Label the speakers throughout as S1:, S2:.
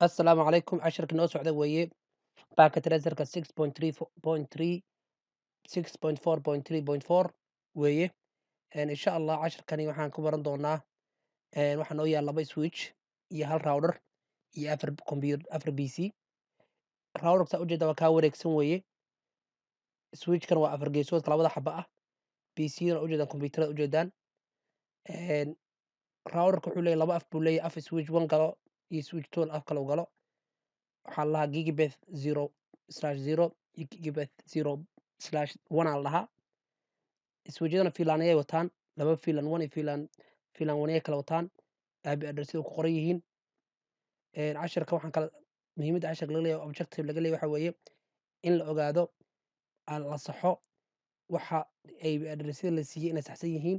S1: السلام عليكم casharka noo socda weeye packet racerka 6.4.3 weeye insha allah casharkani waxaan ku baran doonaa waxaa noo yaal 2 switch iyo 1 router iyo 4 pc routerka saa ujeeda waa kaa wareegsan weeye switchkan waa 4 geesoodka labada xaba ah pcdan ujeedaan kombiyuutarada ujeedaan routerka wuxuu leeyahay 2 af buu leeyahay af switch 1 galo iyo switch 2 af kale u galo waxaa la dhahaa gigabit 0/0 iyo gigabit 0/1 aa la dhahaa switchadana fiilan ayay wataan 2 fiilan 1 iyo fiilan 1 ayay kala wataan IP address ku qoran yihiin casharka waxaan kala muhiimadda casharka laga leeyahay objective laga leeyahay waxa weeye in la ogaado la saxo waxa IP address la siiyay inay saxsan yihiin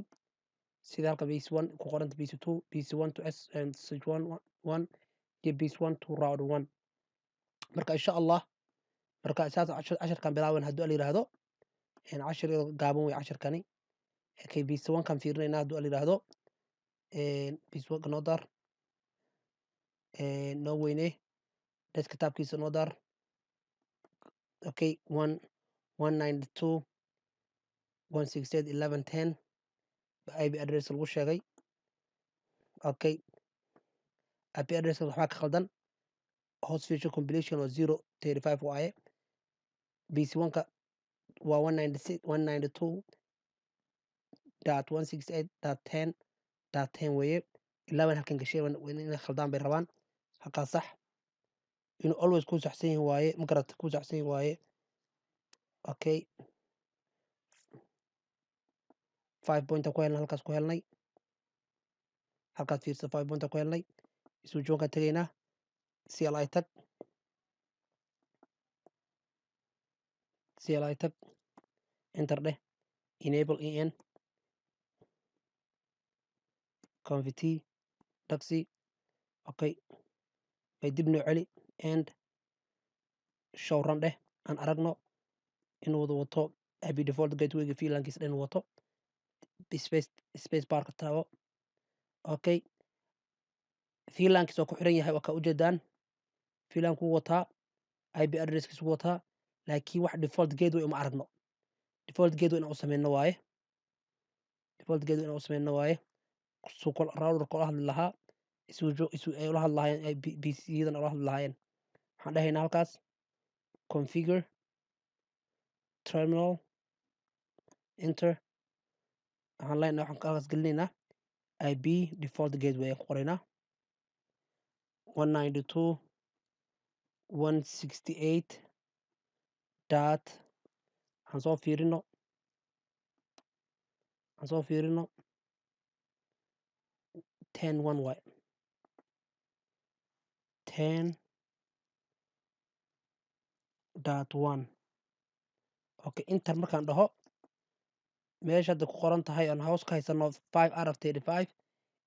S1: sida halka base1 ku qoranta base2 base1 to s and switch 1 iyo base1 to router 1 marka insha allah marka saas casharkan bilaaban hadduu la yiraahdo cashar gaaban way casharkani kay base1 kan fiirinayna hadduu la yiraahdo base1 noo dar noo weyne dadka kitaabkiisa noo dar okay 192.168.11.10 IP address lagu sheegay okay IP address waxaa ka khaldan host feature compilation waa 0.35 waaye base1 ka waa 192.168.10.10 weeye 11 halkan gashay inay khaldaan bay rabaan halkaas sax inuu always ku saxsan yahay waaye ma garata ku saxsan yahay waaye okay 5 point ku helnay halkaas ku helnay halkaas fiirsa 5 point ku helnay isu joogka tagaynaa CLI tag enter dheh enable en convert taxi okay bay dib noo celi and show run dheh aan aragno inuu wada wato IP default gateway fiilankiisa dhan wato space bar ka taabo okay fiilankiisa ku xiran yahay waa ka ujeedaan fiilanku wataa IP addresskiisu wataa laakiin wax default gateway uma aragno default gateway inaan u sameyno waaye suuqal router kala hadli lahaa isu ay ula hadlaayeen PC-yadan ula hadli lahaayeen waxaan dhahaynaa halkaas configure terminal enter waxaan leenahay waxaan halkaas gelinaynaa IP default gateway aan ku qoraynaa 192.168 dot waxaan soo fiirino 10.1 waaye 10.1 okay enter markaan dhaho meesha hadda ku qoran tahay aan hoos ka haysano 5 out of 35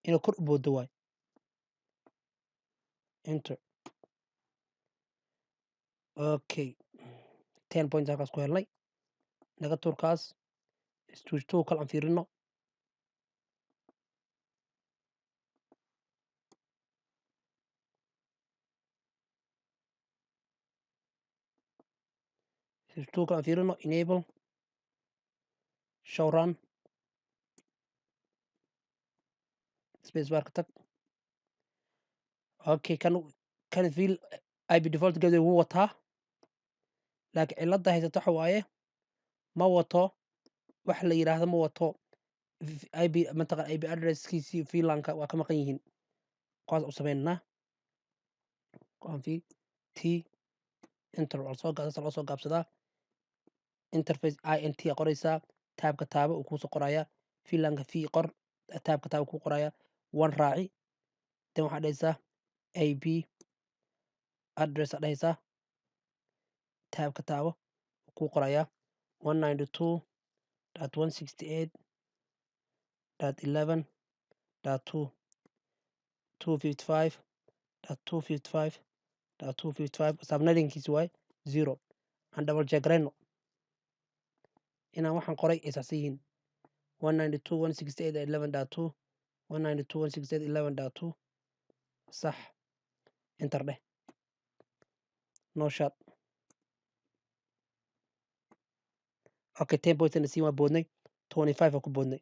S1: inuu kor u boodo waaye enter okay 10 point halkaas ku helnay naga turkaas switch 2 kale aan fiirino switch 2 kale aan fiirino enable show run space bar ka tag okay kan fiil IP default gateway wuu wataa laakiin cilada haysato waxa waaye ma wato wax la yiraahdo ma wato IP mantaqan IP addresskiisi fiilanka waa ka maqan yihiin qaas u sameynaa config t enter loo soo gaabsadaa interface int qoraysaa taabka taabo uu kusoo qorayaa fiilanka fi qor taabka taabo ku qorayaa 1 raaci dan waxaa dhahaysaa IP address aa dhahaysaa taabka taabo ku qorayaa 192.168.11.2 255.255.255 subnettingkiisi waaye 0 aan double check garayno inaan waxaan qoray ay saxsan yihiin 192.168.11.2 192.168.11.2 صح enter dheh no shot. Okay, 10 points na sii waa boodnay 25 aan ku boodnay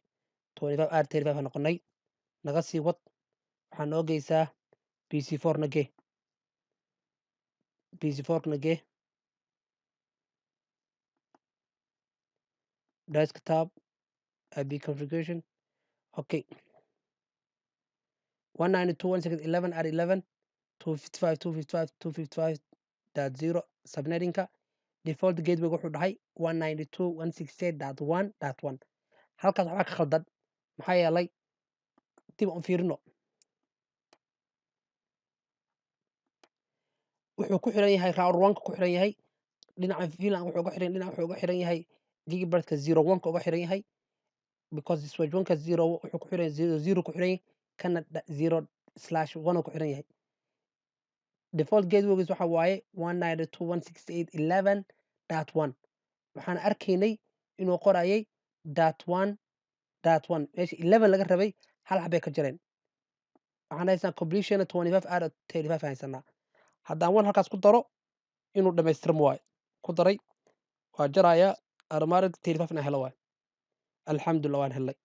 S1: 25 aad 35 aan noqonay naga sii wad waxaa noo geysaa PC4 na gee PC4 na gee desktop IP configuration. Okay, 192.168.11 add 11 255.255.255.0 subnettingka default gateway wuxuu dhahay 192.168.1.1 halkaas waxaa ka khaldan maxaa yeelay dib aan fiirino wuxuu ku xiran yahay router 1 ku xiran yahay dhinaca VLAN wuxuu uga xiran yahay gigabyte-ka 01 ka uga xiran yahay because switch 1 ka 0 wuxuu ku xiran yahay 00 ku xiran yahay kana 0/1 ku xiran yahay default gatewaygiis waxa waaye 192.168.11.1 waxaan arkaynay inuu qorayay .1 meesha 11 laga rabay hal xabay ka jareen waxaan haysanaa completion 25 out of 35 haysanaa haddaan 1 halkaas ku daro inuu dhammaystirmo waayo ku daray waa jarayaa automatic 35 na helo waayo alxamdulillah waan helay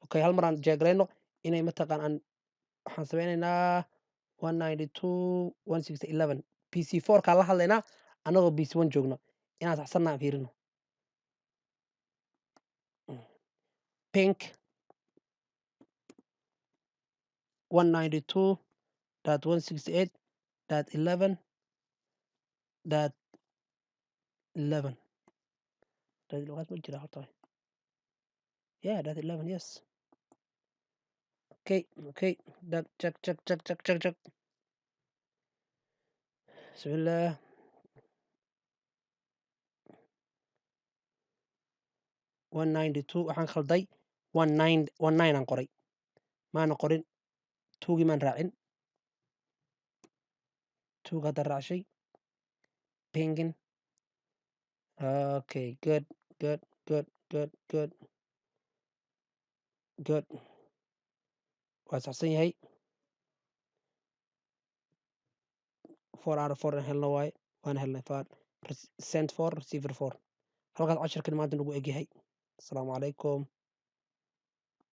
S1: okay hal mar aan jeegrayno inay mataqaan waxaan sameynaynaa 192.168.11 PC4 kaa la hadlaynaa anagoo PC1 joogno inaan saxsanaa fiirino pink 192.168.11.11 لغات ما جرى حطها yeah that's 11 yes okay that check بسم الله 192 waxaan khalday 19 aan qoray maana qorin 2gii maan raacin 2ga hadda raacshay pingin okay good waa saxsan yahay 4 out of 4 aan helno waaye waan helnay send for receiver 4 halkaas casharkan maanta nagu egyahay asalaamu calaykum